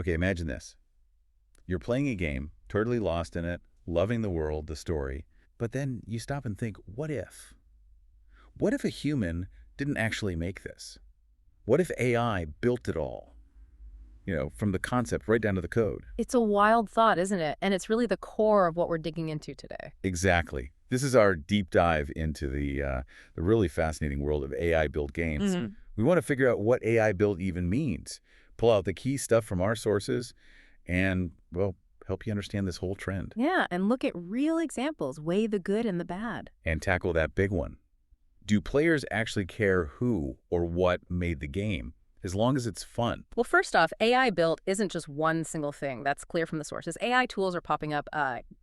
Okay, imagine this. You're playing a game, totally lost in it, loving the world, the story, but then you stop and think, what if? What if a human didn't actually make this? What if AI built it all? From the concept right down to the code. It's a wild thought, isn't it? And it's really the core of what we're digging into today. Exactly. This is our deep dive into the really fascinating world of AI-built games. We want to figure out what AI-built even means, pull out the key stuff from our sources, and, well, help you understand this whole trend. Yeah, and look at real examples, weigh the good and the bad. And tackle that big one. Do players actually care who or what made the game, as long as it's fun? Well, first off, AI built isn't just one single thing. That's clear from the sources. AI tools are popping up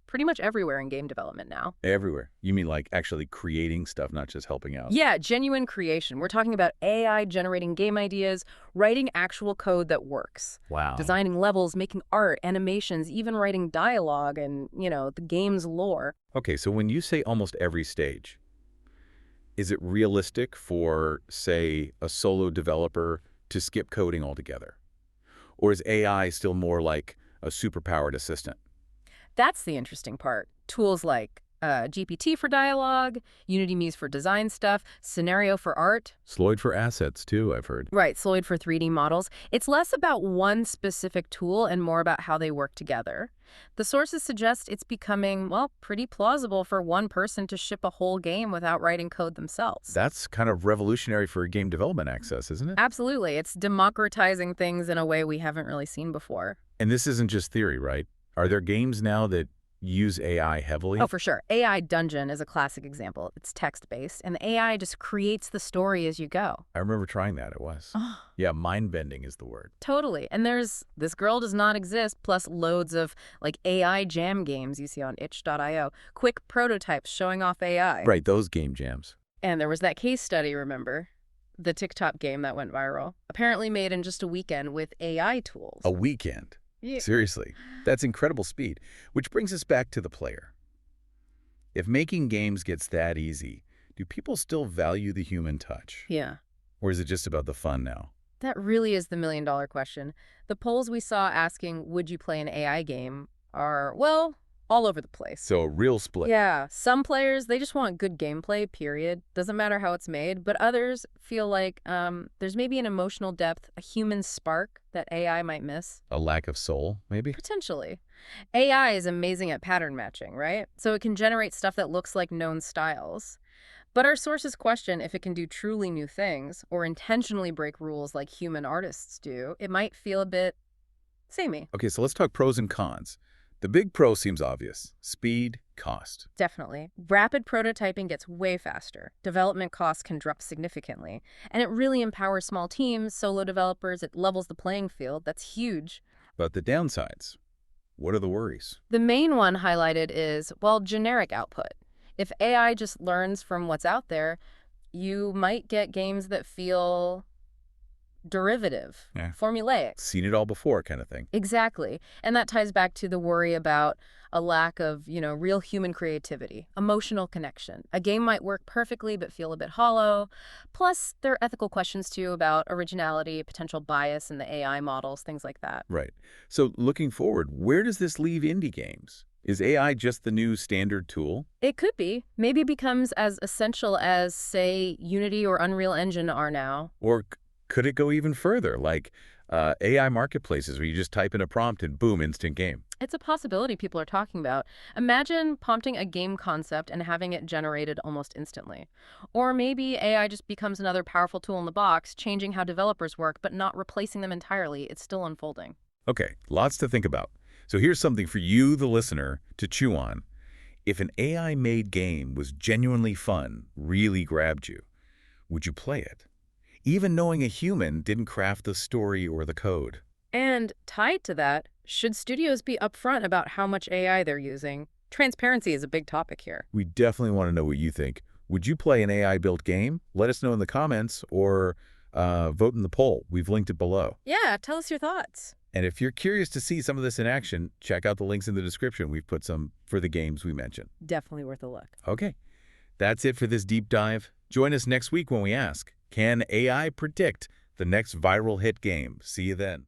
pretty much everywhere in game development now. Everywhere. You mean like actually creating stuff, not just helping out? Yeah, genuine creation. We're talking about AI generating game ideas, writing actual code that works. Wow. Designing levels, making art, animations, even writing dialogue and, the game's lore. Okay, so when you say almost every stage, is it realistic for, say, a solo developer to skip coding altogether? Or is AI still more like a superpowered assistant? That's the interesting part. Tools like GPT for dialogue, Unity Muse for design stuff, Scenario for art. Sloyd for assets, too, I've heard. Right, Sloyd for 3D models. It's less about one specific tool and more about how they work together. The sources suggest it's becoming, well, pretty plausible for one person to ship a whole game without writing code themselves. That's kind of revolutionary for game development access, isn't it? Absolutely. It's democratizing things in a way we haven't really seen before. And this isn't just theory, right? Are there games now that use AI heavily? Oh, for sure. AI Dungeon is a classic example. It's text-based, and the AI just creates the story as you go. I remember trying that. It was. Yeah, mind-bending is the word. Totally. And there's This Girl Does Not Exist, plus loads of AI jam games you see on itch.io. Quick prototypes showing off AI. Right, those game jams. And there was that case study, remember? The TikTok game that went viral. Apparently made in just a weekend with AI tools. A weekend? Yeah. Seriously, that's incredible speed. Which brings us back to the player. If making games gets that easy, do people still value the human touch? Yeah. Or is it just about the fun now? That really is the million-dollar question. The polls we saw asking, would you play an AI game, are, well, all over the place. So a real split. Yeah, some players, they just want good gameplay, period. Doesn't matter how it's made. But others feel like there's maybe an emotional depth, a human spark that AI might miss. A lack of soul, maybe? Potentially. AI is amazing at pattern matching, right? So it can generate stuff that looks like known styles. But our sources question if it can do truly new things or intentionally break rules like human artists do. It might feel a bit samey. Okay, so let's talk pros and cons. The big pro seems obvious. Speed, cost. Definitely. Rapid prototyping gets way faster. Development costs can drop significantly. And it really empowers small teams, solo developers. It levels the playing field. That's huge. But the downsides, what are the worries? The main one highlighted is, well, generic output. If AI just learns from what's out there, you might get games that feel derivative, formulaic. Seen it all before kind of thing. Exactly. And that ties back to the worry about a lack of, real human creativity, emotional connection. A game might work perfectly but feel a bit hollow. Plus, there are ethical questions, too, about originality, potential bias in the AI models, things like that. Right. So looking forward, where does this leave indie games? Is AI just the new standard tool? It could be. Maybe it becomes as essential as, say, Unity or Unreal Engine are now. Or could it go even further, like AI marketplaces where you just type in a prompt and boom, instant game? It's a possibility people are talking about. Imagine prompting a game concept and having it generated almost instantly. Or maybe AI just becomes another powerful tool in the box, changing how developers work, but not replacing them entirely. It's still unfolding. Okay, lots to think about. So here's something for you, the listener, to chew on. If an AI-made game was genuinely fun, really grabbed you, would you play it? Even knowing a human didn't craft the story or the code. And tied to that, should studios be upfront about how much AI they're using? Transparency is a big topic here. We definitely want to know what you think. Would you play an AI-built game? Let us know in the comments or vote in the poll. We've linked it below. Yeah, tell us your thoughts. And if you're curious to see some of this in action, check out the links in the description. We've put some for the games we mentioned. Definitely worth a look. Okay, that's it for this deep dive. Join us next week when we ask, can AI predict the next viral hit game? See you then.